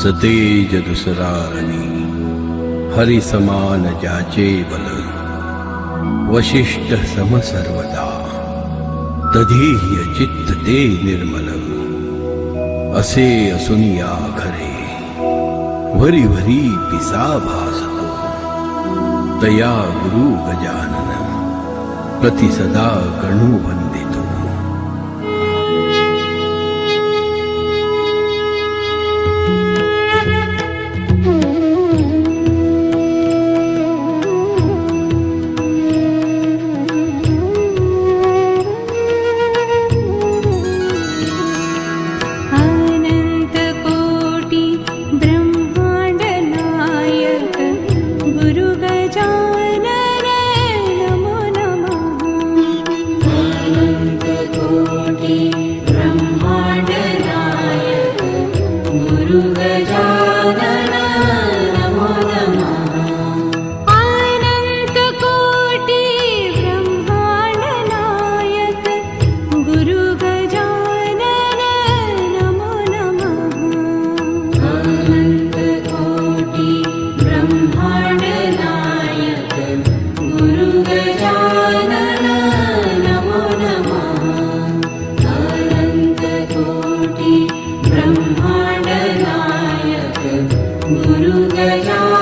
असतेज दुसरारणी हरि समान ज्याचे बल वशिष्ठ सम सर्वदा तधीह्य चित्त ते निर्मल असे असुनिया खरे वरी वरी पिसा भासतो तया गुरु गजानन प्रति सदा गणू वंदितो ब्रह्मांड नायक गुरु गजानन